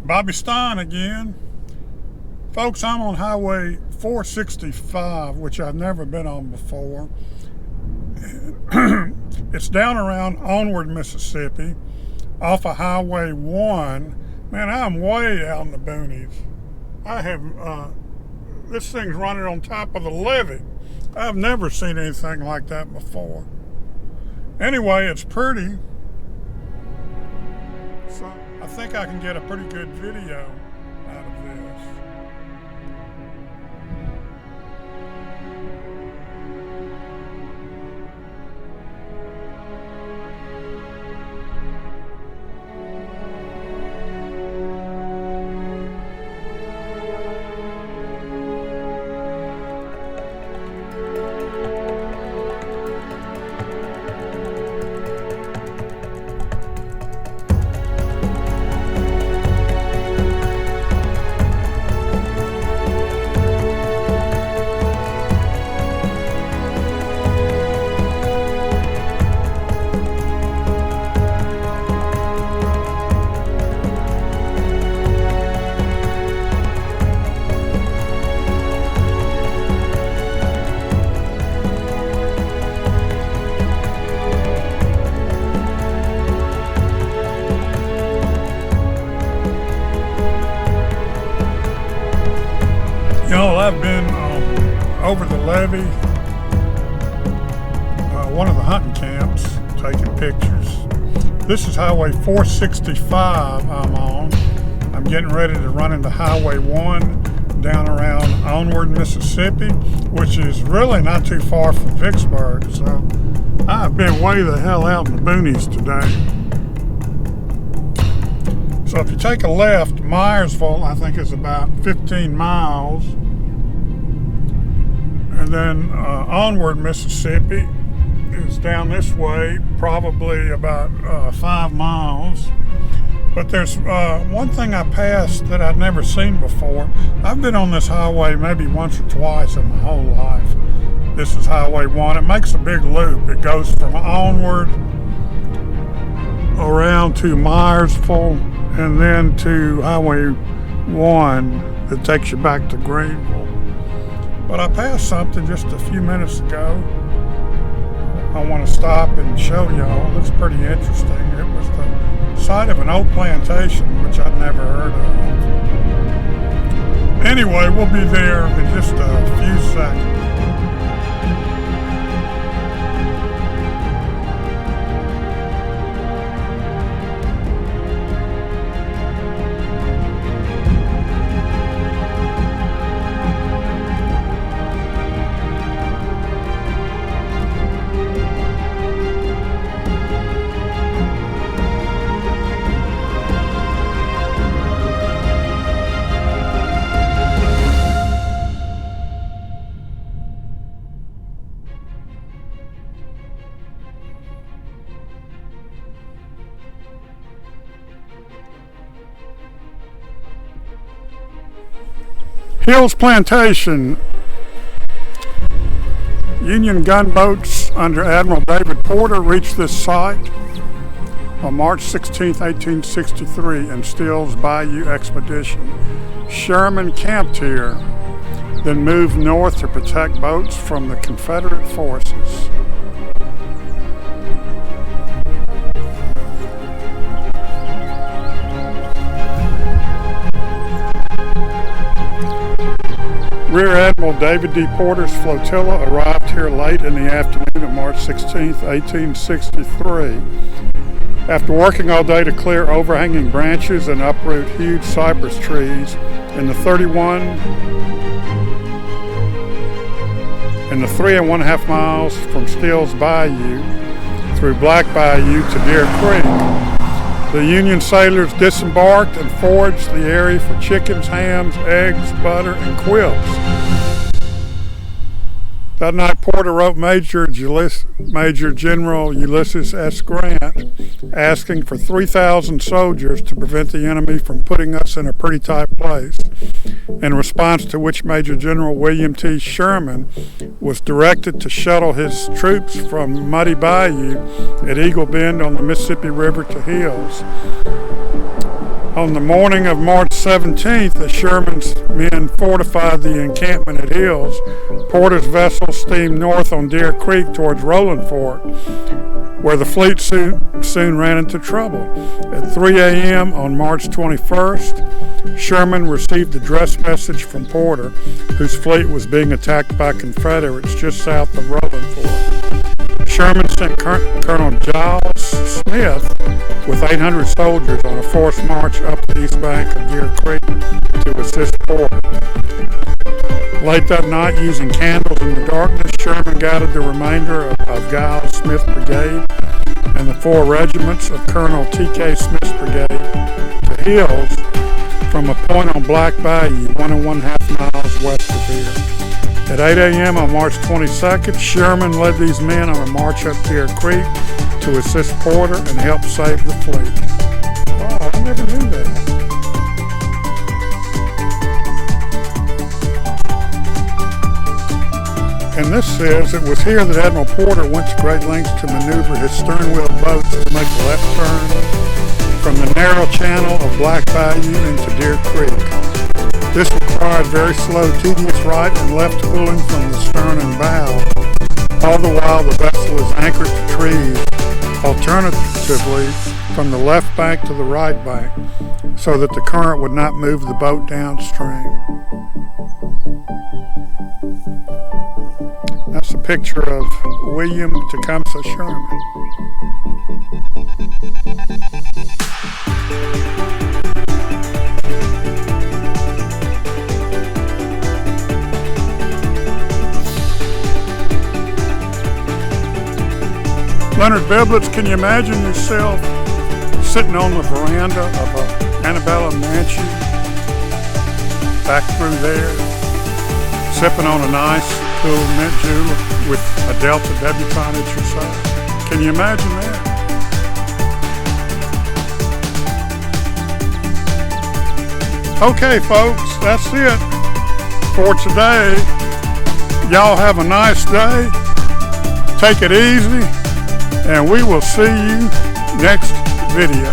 Bobby Stein again. Folks, I'm on Highway 465, which I've never been on before. It's down around Onward, Mississippi, off of Highway 1. Man, I'm way out in the boonies. I have, this thing's running on top of the levee. I've never seen anything like that before. Anyway, it's pretty. So I think I can get a pretty good video out of this. I've been over the levee, one of the hunting camps, taking pictures. This is Highway 465 I'm on. I'm getting ready to run into Highway 1 down around Onward, Mississippi, which is really not too far from Vicksburg. So I've been way the hell out in the boonies today. So if you take a left, Myersville, I think, is about 15 miles. And then Onward, Mississippi is down this way, probably about 5 miles. But there's one thing I passed that I'd never seen before. I've been on this highway maybe once or twice in my whole life. This is Highway 1. It makes a big loop. It goes from Onward around to Myersville and then to Highway 1 that takes you back to Greenville. But I passed something just a few minutes ago. I want to stop and show y'all. It's pretty interesting. It was the site of an old plantation, which I'd never heard of. Anyway, we'll be there in just a few seconds. Hills Plantation. Union gunboats under Admiral David Porter reached this site on March 16, 1863 in Steele's Bayou expedition. Sherman camped here, then moved north to protect boats from the Confederate forces. Rear Admiral David D. Porter's flotilla arrived here late in the afternoon of March 16, 1863. After working all day to clear overhanging branches and uproot huge cypress trees in the 3.5 miles from Steele's Bayou through Black Bayou to Deer Creek, the Union sailors disembarked and foraged the area for chickens, hams, eggs, butter, and quilts. That night, Porter wrote Major General Ulysses S. Grant asking for 3,000 soldiers to prevent the enemy from putting us in a pretty tight place, in response to which Major General William T. Sherman was directed to shuttle his troops from Muddy Bayou at Eagle Bend on the Mississippi River to Hills. On the morning of March 17th, as Sherman's men fortified the encampment at Hills, Porter's vessel steamed north on Deer Creek towards Rolling Fork, where the fleet soon ran into trouble. At 3 a.m. on March 21st, Sherman received a address message from Porter, whose fleet was being attacked by Confederates just south of Rolling Fork. Sherman sent Colonel Giles Smith with 800 soldiers on a forced march up the east bank of Deer Creek to assist Porter. Late that night, using candles in the darkness, Sherman guided the remainder of Giles Smith's brigade and the 4 regiments of Colonel T.K. Smith's brigade to Hills from a point on Black Bayou, 1.5 miles west of here. At 8 a.m. on March 22nd, Sherman led these men on a march up Deer Creek to assist Porter and help save the fleet. Wow, I never knew that. And this says it was here that Admiral Porter went to great lengths to maneuver his stern-wheel boats to make a left turn from the narrow channel of Black Bayou into Deer Creek. This required very slow, tedious right and left pulling from the stern and bow, all the while the vessel is anchored to trees, alternatively from the left bank to the right bank, so that the current would not move the boat downstream. That's a picture of William Tecumseh Sherman. Leonard Biblitz, can you imagine yourself sitting on the veranda of a antebellum mansion back through there, sipping on a nice, cool mint julep with a Delta debutante at your side? Can you imagine that? Okay, folks, that's it for today. Y'all have a nice day. Take it easy. And we will see you next video.